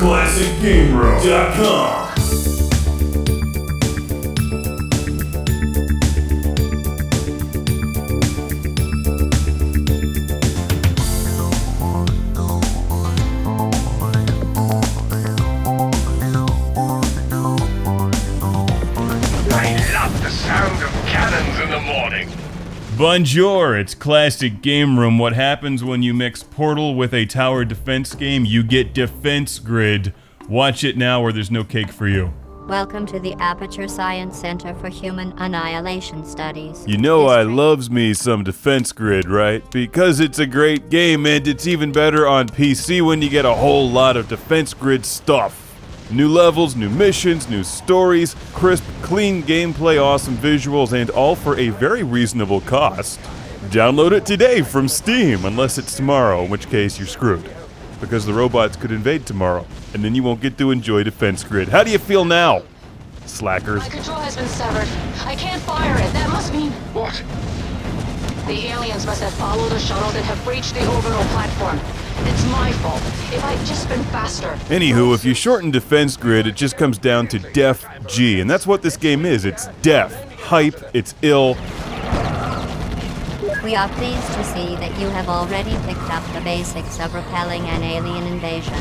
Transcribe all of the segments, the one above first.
ClassicGameRoom.com. Bonjour, it's Classic Game Room. What happens when you mix Portal with a tower defense game? You get Defense Grid. Watch it now or there's no cake for you. Welcome to the Aperture Science Center for Human Annihilation Studies. You know I loves me some Defense Grid, right? Because it's a great game and it's even better on PC when you get a whole lot of Defense Grid stuff. New levels, new missions, new stories, crisp, clean gameplay, awesome visuals, and all for a very reasonable cost. Download it today from Steam, unless it's tomorrow, in which case you're screwed. Because the robots could invade tomorrow, and then you won't get to enjoy Defense Grid. How do you feel now, slackers? My control has been severed. I can't fire it. That must mean... What? The aliens must have followed the shuttles and have breached the orbital platform. It's my fault. If I'd just been faster. Anywho, if you shorten Defense Grid, it just comes down to Def G, and that's what this game is. It's def, hype, it's ill. We are pleased to see that you have already picked up the basics of repelling an alien invasion.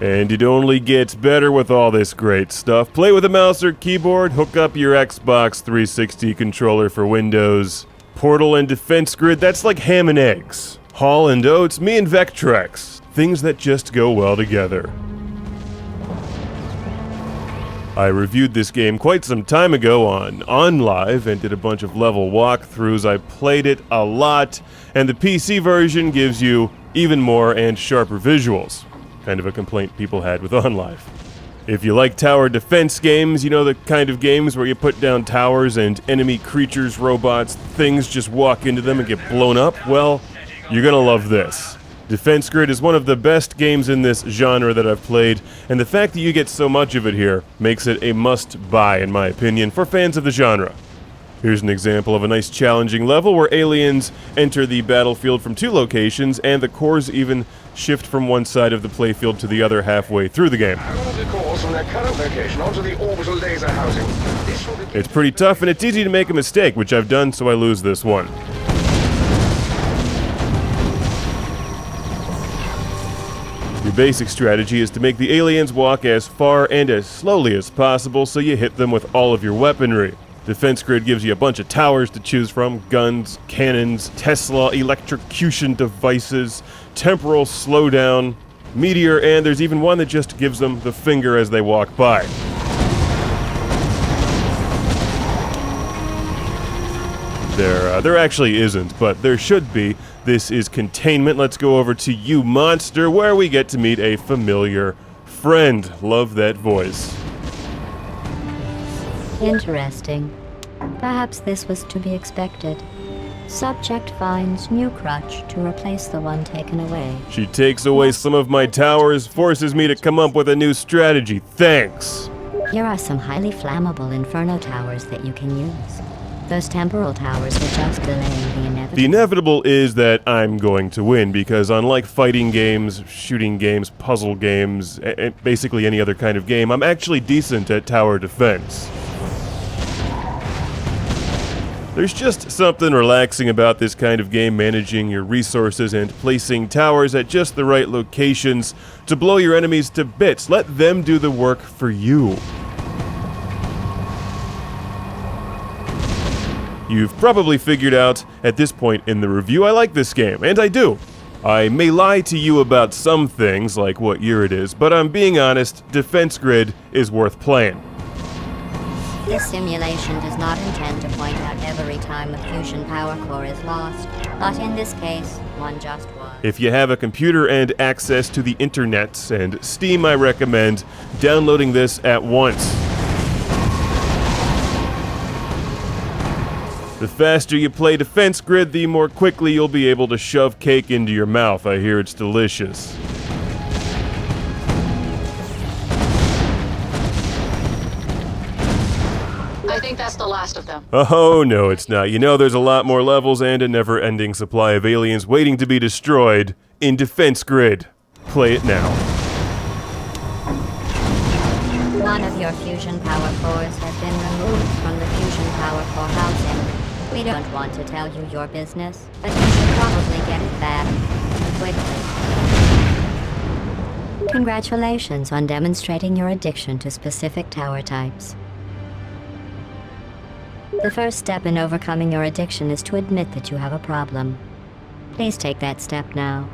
And it only gets better with all this great stuff. Play with a mouse or keyboard, hook up your Xbox 360 controller for Windows. Portal and Defense Grid, that's like ham and eggs. Hall and Oates, me and Vectrex. Things that just go well together. I reviewed this game quite some time ago on OnLive and did a bunch of level walkthroughs. I played it a lot, and the PC version gives you even more and sharper visuals. Kind of a complaint people had with OnLive. If you like tower defense games, you know the kind of games where you put down towers and enemy creatures, robots, things just walk into them and get blown up, well, you're gonna love this. Defense Grid is one of the best games in this genre that I've played, and the fact that you get so much of it here makes it a must-buy, in my opinion, for fans of the genre. Here's an example of a nice challenging level where aliens enter the battlefield from two locations, and the cores even shift from one side of the playfield to the other halfway through the game. The cores from their current location onto the orbital laser housing. It's pretty tough, and it's easy to make a mistake, which I've done, so I lose this one. Your basic strategy is to make the aliens walk as far and as slowly as possible so you hit them with all of your weaponry. Defense Grid gives you a bunch of towers to choose from, guns, cannons, Tesla electrocution devices, temporal slowdown, meteor, and there's even one that just gives them the finger as they walk by. There actually isn't, but there should be. This is Containment. Let's go over to You Monster, where we get to meet a familiar friend. Love that voice. Interesting. Perhaps this was to be expected. Subject finds new crutch to replace the one taken away. She takes away some of my towers, forces me to come up with a new strategy. Thanks. Here are some highly flammable inferno towers that you can use. Those temporal towers will just delay the inevitable. The inevitable is that I'm going to win, because unlike fighting games, shooting games, puzzle games, basically any other kind of game, I'm actually decent at tower defense. There's just something relaxing about this kind of game, managing your resources and placing towers at just the right locations to blow your enemies to bits. Let them do the work for you. You've probably figured out at this point in the review I like this game, and I do. I may lie to you about some things, like what year it is, but I'm being honest, Defense Grid is worth playing. This simulation does not intend to point out every time a fusion power core is lost, but in this case, one just was. If you have a computer and access to the internet and Steam, I recommend downloading this at once. The faster you play Defense Grid, the more quickly you'll be able to shove cake into your mouth. I hear it's delicious. I think that's the last of them. Oh, no, it's not. You know, there's a lot more levels and a never-ending supply of aliens waiting to be destroyed in Defense Grid. Play it now. One of your fusion power cores has been removed from the fusion power core housing. We don't want to tell you your business, but you should probably get it back quickly. Congratulations on demonstrating your addiction to specific tower types. The first step in overcoming your addiction is to admit that you have a problem. Please take that step now.